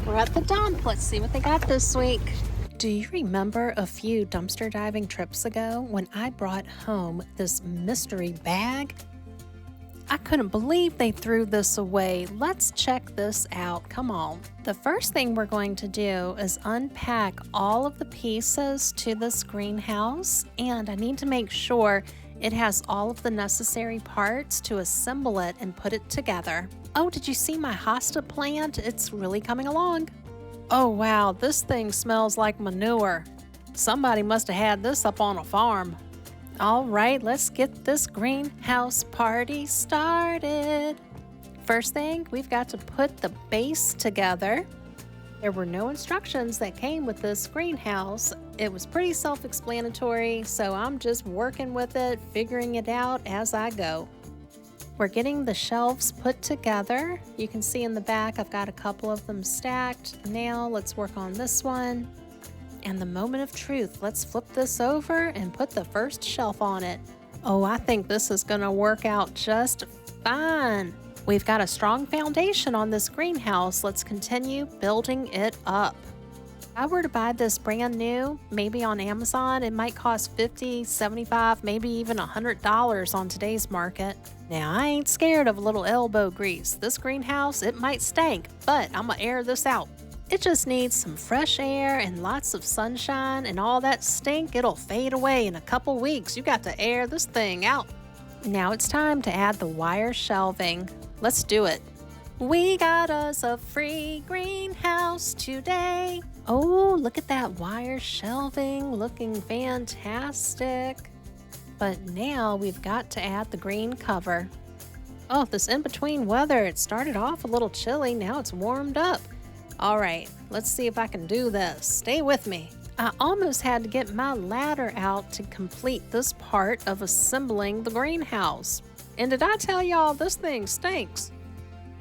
We're at the dump. Let's see what they got this week. Do you remember a few dumpster diving trips ago when I brought home this mystery bag? I couldn't believe they threw this away. Let's check this out. Come on. The first thing we're going to do is unpack all of the pieces to this greenhouse, and I need to make sure it has all of the necessary parts to assemble it and put it together. Oh, did you see my hosta plant? It's really coming along. Oh wow, this thing smells like manure. Somebody must have had this up on a farm. All right, let's get this greenhouse party started. First thing, we've got to put the base together. There were no instructions that came with this greenhouse. It was pretty self-explanatory, so I'm just working with it, figuring it out as I go. We're getting the shelves put together. You can see in the back I've got a couple of them stacked. Now let's work on this one. And the moment of truth, let's flip this over and put the first shelf on it. Oh, I think this is gonna work out just fine. We've got a strong foundation on this greenhouse. Let's continue building it up. If I were to buy this brand new, maybe on Amazon, it might cost $50, $75, maybe even $100 on today's market. Now, I ain't scared of a little elbow grease. This greenhouse, it might stink, but I'm gonna air this out. It just needs some fresh air and lots of sunshine, and all that stink, it'll fade away in a couple weeks. You got to air this thing out. Now it's time to add the wire shelving. Let's do it. We got us a free greenhouse today. Oh, look at that wire shelving, looking fantastic. But now we've got to add the green cover. Oh, this in-between weather, it started off a little chilly, now it's warmed up. All right, let's see if I can do this. Stay with me. I almost had to get my ladder out to complete this part of assembling the greenhouse. And did I tell y'all this thing stinks?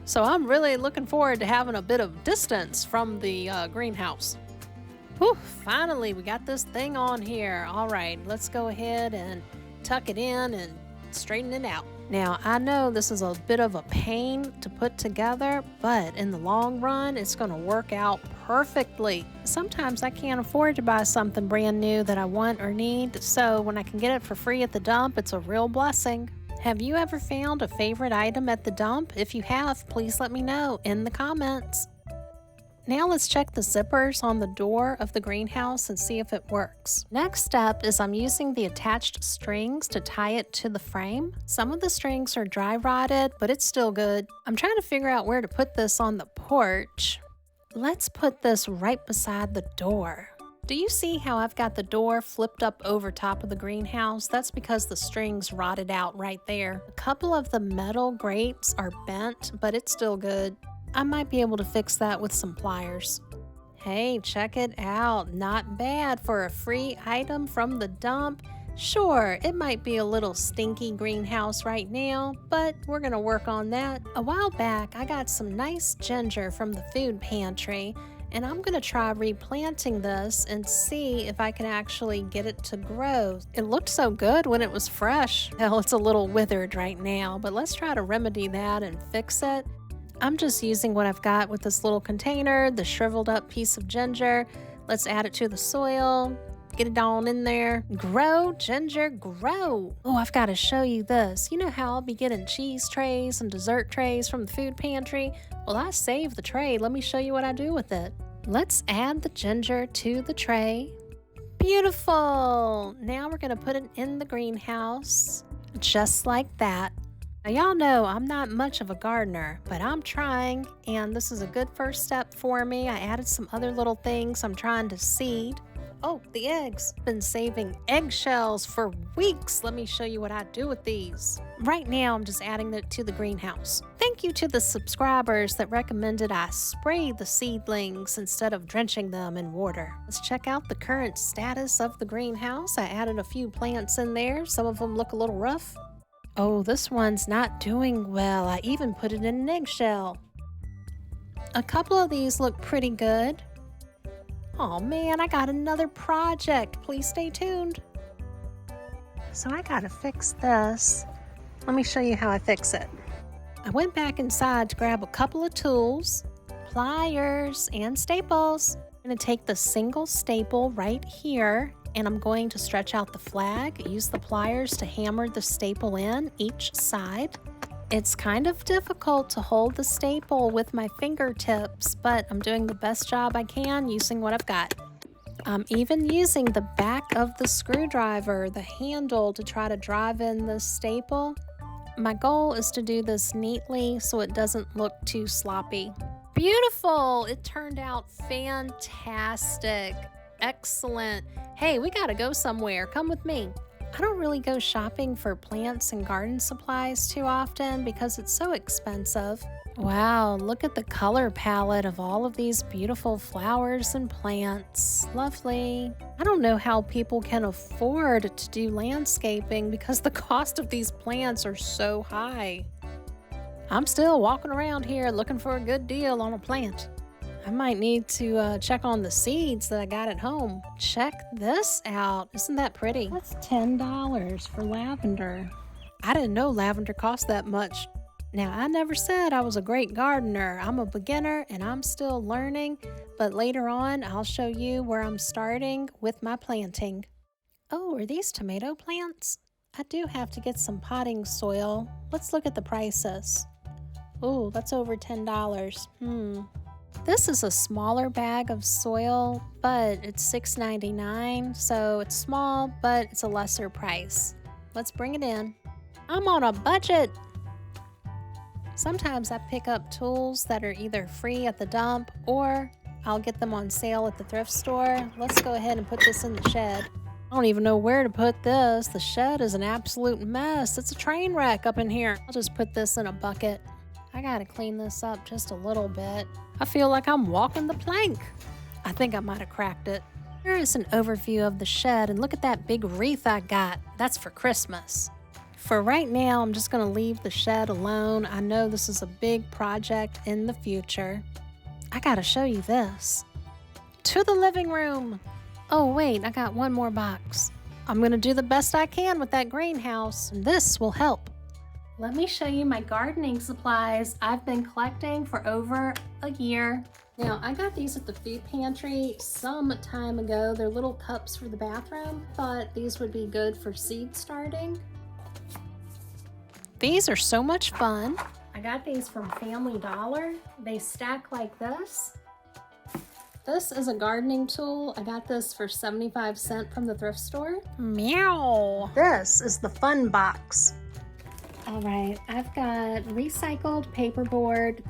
So I'm really looking forward to having a bit of distance from the greenhouse. Whew, finally we got this thing on here. All right, let's go ahead and tuck it in and straighten it out. Now, I know this is a bit of a pain to put together, but in the long run, it's going to work out perfectly. Sometimes I can't afford to buy something brand new that I want or need, so when I can get it for free at the dump, it's a real blessing. Have you ever found a favorite item at the dump? If you have, please let me know in the comments. Now let's check the zippers on the door of the greenhouse and see if it works. Next step is I'm using the attached strings to tie it to the frame. Some of the strings are dry rotted, but it's still good. I'm trying to figure out where to put this on the porch. Let's put this right beside the door. Do you see how I've got the door flipped up over top of the greenhouse? That's because the strings rotted out right there. A couple of the metal grates are bent, but it's still good. I might be able to fix that with some pliers. Hey, check it out. Not bad for a free item from the dump. Sure, it might be a little stinky greenhouse right now, but we're gonna work on that. A while back, I got some nice ginger from the food pantry, and I'm gonna try replanting this and see if I can actually get it to grow. It looked so good when it was fresh. Hell, it's a little withered right now, but let's try to remedy that and fix it. I'm just using what I've got with this little container, the shriveled up piece of ginger. Let's add it to the soil, get it on in there. Grow, ginger, grow. Oh, I've got to show you this. You know how I'll be getting cheese trays and dessert trays from the food pantry? Well, I saved the tray. Let me show you what I do with it. Let's add the ginger to the tray. Beautiful. Now we're going to put it in the greenhouse, just like that. Now, y'all know I'm not much of a gardener, but I'm trying, and this is a good first step for me. I added some other little things I'm trying to seed. Oh, the eggs. Been saving eggshells for weeks. Let me show you what I do with these. Right now, I'm just adding it to the greenhouse. Thank you to the subscribers that recommended I spray the seedlings instead of drenching them in water. Let's check out the current status of the greenhouse. I added a few plants in there. Some of them look a little rough. Oh, this one's not doing well. I even put it in an eggshell. A couple of these look pretty good. Oh man, I got another project. Please stay tuned. So I gotta fix this. Let me show you how I fix it. I went back inside to grab a couple of tools, pliers and staples. I'm going to take the single staple right here and I'm going to stretch out the flag, use the pliers to hammer the staple in each side. It's kind of difficult to hold the staple with my fingertips, but I'm doing the best job I can using what I've got. I'm even using the back of the screwdriver, the handle, to try to drive in the staple. My goal is to do this neatly so it doesn't look too sloppy. Beautiful! It turned out fantastic. Excellent. Hey, we gotta go somewhere. Come with me. I don't really go shopping for plants and garden supplies too often because it's so expensive. Wow, look at the color palette of all of these beautiful flowers and plants. Lovely. I don't know how people can afford to do landscaping because the cost of these plants are so high. I'm still walking around here looking for a good deal on a plant. I might need to check on the seeds that I got at home. Check this out. Isn't that pretty? That's $10 for lavender. I didn't know lavender cost that much. Now, I never said I was a great gardener. I'm a beginner and I'm still learning, but later on I'll show you where I'm starting with my planting. Oh, are these tomato plants? I do have to get some potting soil. Let's look at the prices. Oh, that's over $10. This is a smaller bag of soil, but it's $6.99, so it's small, but it's a lesser price. Let's bring it in. I'm on a budget. Sometimes I pick up tools that are either free at the dump or I'll get them on sale at the thrift store. Let's go ahead and put this in the shed. I don't even know where to put this. The shed is an absolute mess. It's a train wreck up in here. I'll just put this in a bucket. I gotta clean this up just a little bit. I feel like I'm walking the plank. I think I might have cracked it. Here is an overview of the shed, and look at that big wreath I got. That's for Christmas. For right now, I'm just gonna leave the shed alone. I know this is a big project in the future. I gotta show you this. To the living room. Oh wait, I got one more box. I'm gonna do the best I can with that greenhouse, and this will help. Let me show you my gardening supplies I've been collecting for over a year. Now, I got these at the food pantry some time ago. They're little cups for the bathroom. Thought these would be good for seed starting. These are so much fun. I got these from Family Dollar. They stack like this. This is a gardening tool. I got this for 75 cents from the thrift store. Meow. This is the fun box. All right, I've got recycled paperboard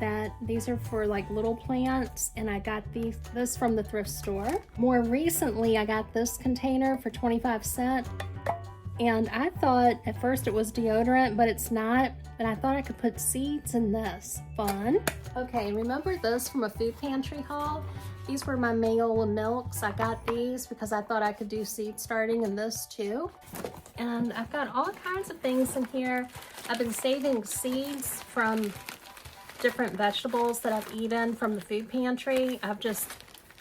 these are for like little plants, and I got this from the thrift store. More recently, I got this container for 25 cents, and I thought at first it was deodorant, but it's not, and I thought I could put seeds in this. Fun. Okay, remember this from a food pantry haul? These were my Mayola milks. I got these because I thought I could do seed starting in this too. And I've got all kinds of things in here. I've been saving seeds from different vegetables that I've eaten from the food pantry. I've just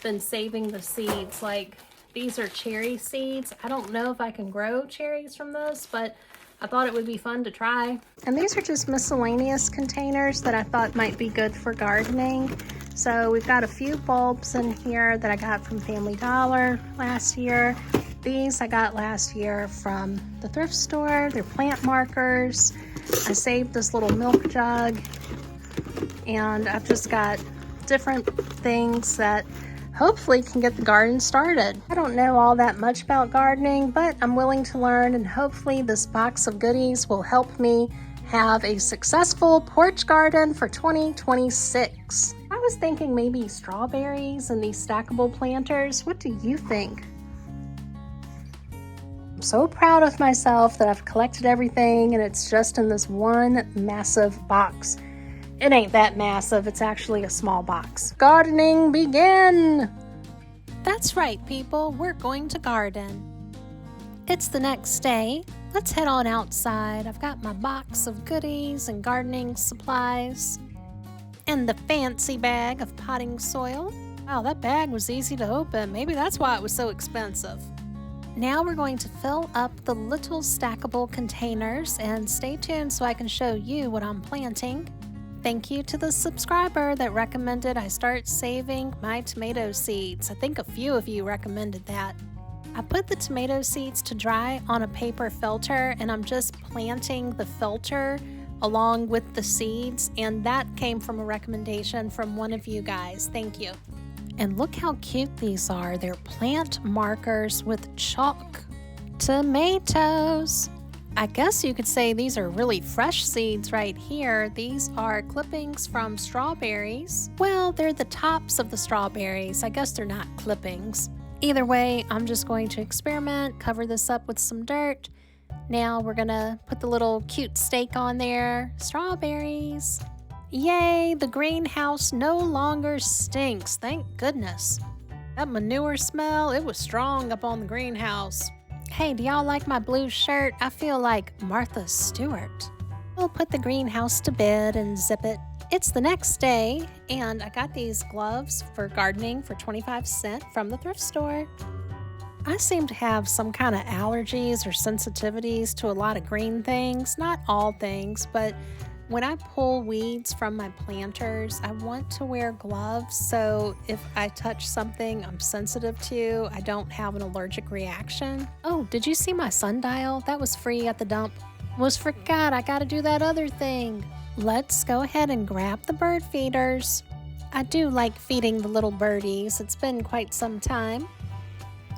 been saving the seeds. Like these are cherry seeds. I don't know if I can grow cherries from this, but I thought it would be fun to try. And these are just miscellaneous containers that I thought might be good for gardening. So we've got a few bulbs in here that I got from Family Dollar last year. These I got last year from the thrift store. They're plant markers. I saved this little milk jug, and I've just got different things that hopefully can get the garden started. I don't know all that much about gardening, but I'm willing to learn, and hopefully this box of goodies will help me have a successful porch garden for 2026. I was thinking maybe strawberries and these stackable planters. What do you think? I'm so proud of myself that I've collected everything and it's just in this one massive box. It ain't that massive, it's actually a small box. Gardening begin! That's right, people, we're going to garden. It's the next day. Let's head on outside. I've got my box of goodies and gardening supplies and the fancy bag of potting soil. Wow, that bag was easy to open. Maybe that's why it was so expensive. Now we're going to fill up the little stackable containers, and stay tuned so I can show you what I'm planting. Thank you to the subscriber that recommended I start saving my tomato seeds. I think a few of you recommended that. I put the tomato seeds to dry on a paper filter, and I'm just planting the filter along with the seeds, and that came from a recommendation from one of you guys. Thank you. And look how cute these are. They're plant markers with chalk. Tomatoes. I guess you could say these are really fresh seeds right here. These are clippings from strawberries. Well, they're the tops of the strawberries. I guess they're not clippings. Either way, I'm just going to experiment, cover this up with some dirt. Now we're gonna put the little cute stake on there. Strawberries. Yay, the greenhouse no longer stinks. Thank goodness. That manure smell, it was strong up on the greenhouse. Hey, do y'all like my blue shirt? I feel like Martha Stewart. We'll put the greenhouse to bed and zip it. It's the next day, and I got these gloves for gardening for 25 cents from the thrift store. I seem to have some kind of allergies or sensitivities to a lot of green things. Not all things, but when I pull weeds from my planters, I want to wear gloves so if I touch something I'm sensitive to, I don't have an allergic reaction. Oh, did you see my sundial? That was free at the dump. Forgot, I gotta do that other thing. Let's go ahead and grab the bird feeders. I do like feeding the little birdies. It's been quite some time.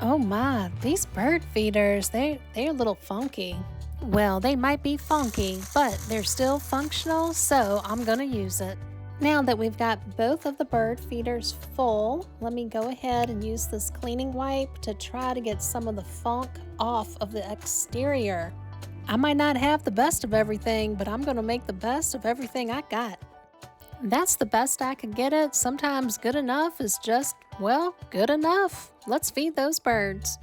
Oh my, these bird feeders, they're a little funky. Well, they might be funky, but they're still functional, so I'm gonna use it. Now that we've got both of the bird feeders full, let me go ahead and use this cleaning wipe to try to get some of the funk off of the exterior. I might not have the best of everything, but I'm gonna make the best of everything I got. That's the best I could get it. Sometimes good enough is just, well, good enough. Let's feed those birds.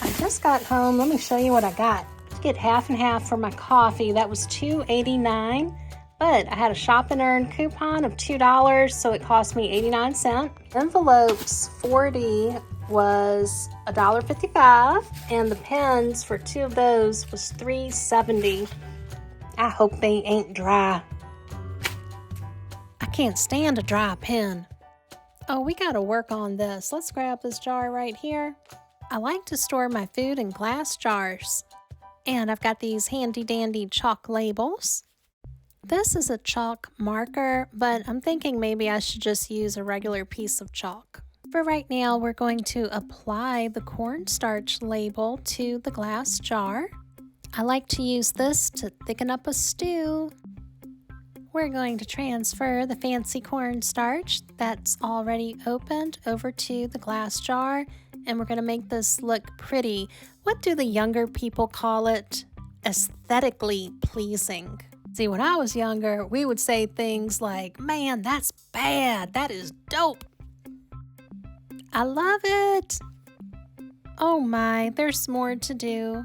I just got home. Let me show you what I got. To get half and half for my coffee, that was $2.89, but I had a shop and earn coupon of $2, so it cost me 89 cents. Envelopes 40 was $1.55, and the pens for 2 of those was $3.70. I hope they ain't dry. I can't stand a dry pen. Oh, we gotta work on this. Let's grab this jar right here. I like to store my food in glass jars. And I've got these handy dandy chalk labels. This is a chalk marker, but I'm thinking maybe I should just use a regular piece of chalk. For right now, we're going to apply the cornstarch label to the glass jar. I like to use this to thicken up a stew. We're going to transfer the fancy cornstarch that's already opened over to the glass jar, and we're going to make this look pretty. What do the younger people call it? Aesthetically pleasing. See, when I was younger, we would say things like, man, that's bad. That is dope. I love it. Oh my, there's more to do.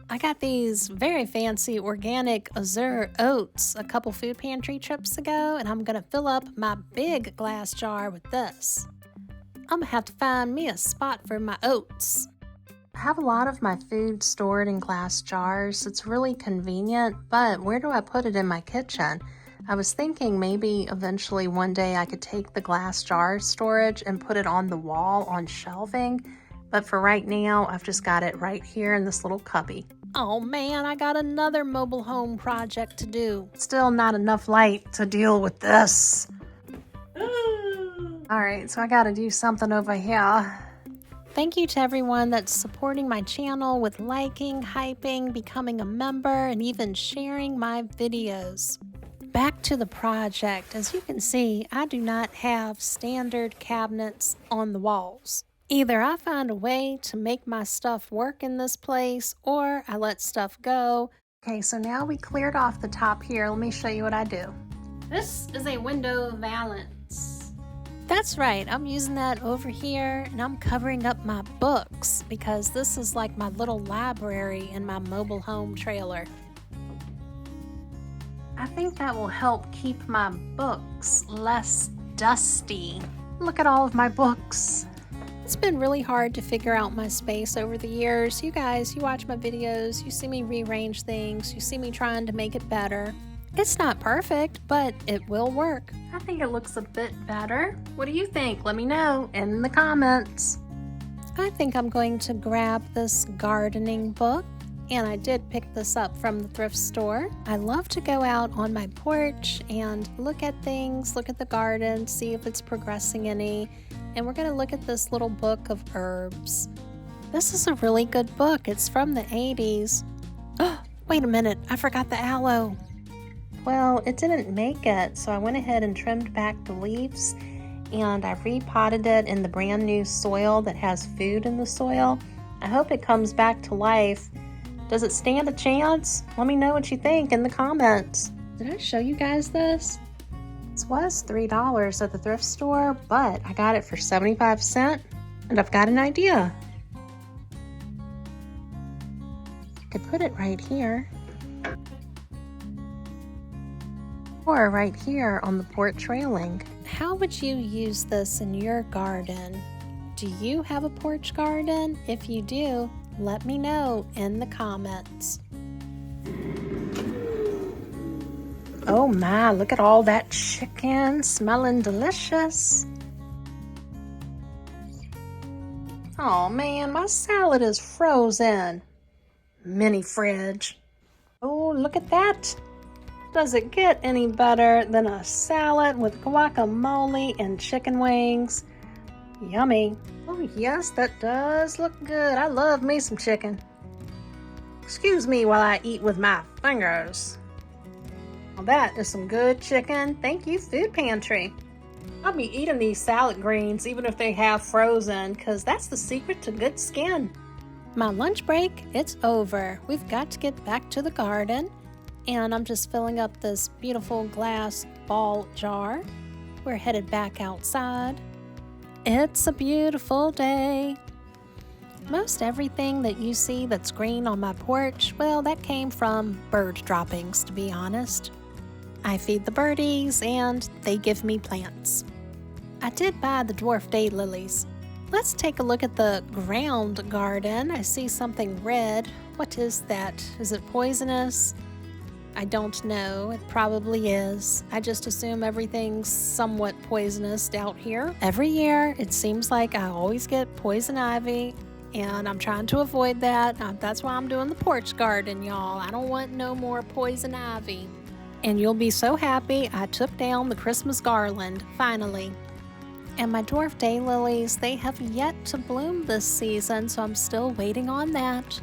I got these very fancy organic azure oats a couple food pantry trips ago, and I'm gonna fill up my big glass jar with this. I'm gonna have to find me a spot for my oats. I have a lot of my food stored in glass jars. It's really convenient, but where do I put it in my kitchen? I was thinking maybe eventually one day I could take the glass jar storage and put it on the wall on shelving, but for right now, I've just got it right here in this little cubby. Oh man, I got another mobile home project to do. Still not enough light to deal with this. All right, so I gotta do something over here. Thank you to everyone that's supporting my channel with liking, hyping, becoming a member, and even sharing my videos. Back to the project. As you can see, I do not have standard cabinets on the walls. Either I find a way to make my stuff work in this place, or I let stuff go. Okay, so now we cleared off the top here. Let me show you what I do. This is a window valance. That's right, I'm using that over here, and I'm covering up my books because this is like my little library in my mobile home trailer. I think that will help keep my books less dusty. Look at all of my books. It's been really hard to figure out my space over the years. You guys, you watch my videos, you see me rearrange things, you see me trying to make it better. It's not perfect, but it will work. I think it looks a bit better. What do you think? Let me know in the comments. I think I'm going to grab this gardening book, and I did pick this up from the thrift store. I love to go out on my porch and look at things, look at the garden, see if it's progressing any. And we're going to look at this little book of herbs. This is a really good book. It's from the 80s. Oh, wait a minute. I forgot the aloe. Well, it didn't make it, so I went ahead and trimmed back the leaves, and I repotted it in the brand new soil that has food in the soil. I hope it comes back to life. Does it stand a chance? Let me know what you think in the comments. Did I show you guys this? This was $3 at the thrift store, but I got it for 75 cents, and I've got an idea. I could put it right here, or right here on the porch railing. How would you use this in your garden? Do you have a porch garden? If you do, let me know in the comments. Oh my, look at all that chicken, smelling delicious. Oh man, my salad is frozen. Mini fridge. Oh, look at that. Does it get any better than a salad with guacamole and chicken wings? Yummy. Oh yes, that does look good. I love me some chicken. Excuse me while I eat with my fingers. Well, that is some good chicken. Thank you, Food Pantry. I'll be eating these salad greens even if they have frozen, because that's the secret to good skin. My lunch break, it's over. We've got to get back to the garden, and I'm just filling up this beautiful glass ball jar. We're headed back outside. It's a beautiful day. Most everything that you see that's green on my porch, well, that came from bird droppings, to be honest. I feed the birdies and they give me plants. I did buy the dwarf daylilies. Let's take a look at the ground garden. I see something red. What is that? Is it poisonous? I don't know. It probably is. I just assume everything's somewhat poisonous out here. Every year, it seems like I always get poison ivy, and I'm trying to avoid that. That's why I'm doing the porch garden, y'all. I don't want no more poison ivy. And you'll be so happy I took down the Christmas garland, finally. And my dwarf daylilies, they have yet to bloom this season, so I'm still waiting on that.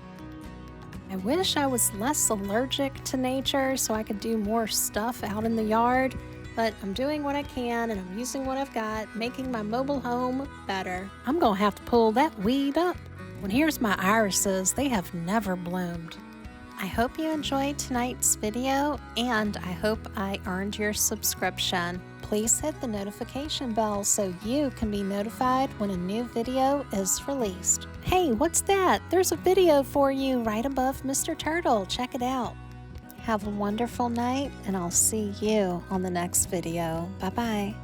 I wish I was less allergic to nature so I could do more stuff out in the yard, but I'm doing what I can and I'm using what I've got, making my mobile home better. I'm gonna have to pull that weed up. When here's my irises, they have never bloomed. I hope you enjoyed tonight's video, and I hope I earned your subscription. Please hit the notification bell so you can be notified when a new video is released. Hey, what's that? There's a video for you right above Mr. Turtle. Check it out. Have a wonderful night, and I'll see you on the next video. Bye-bye.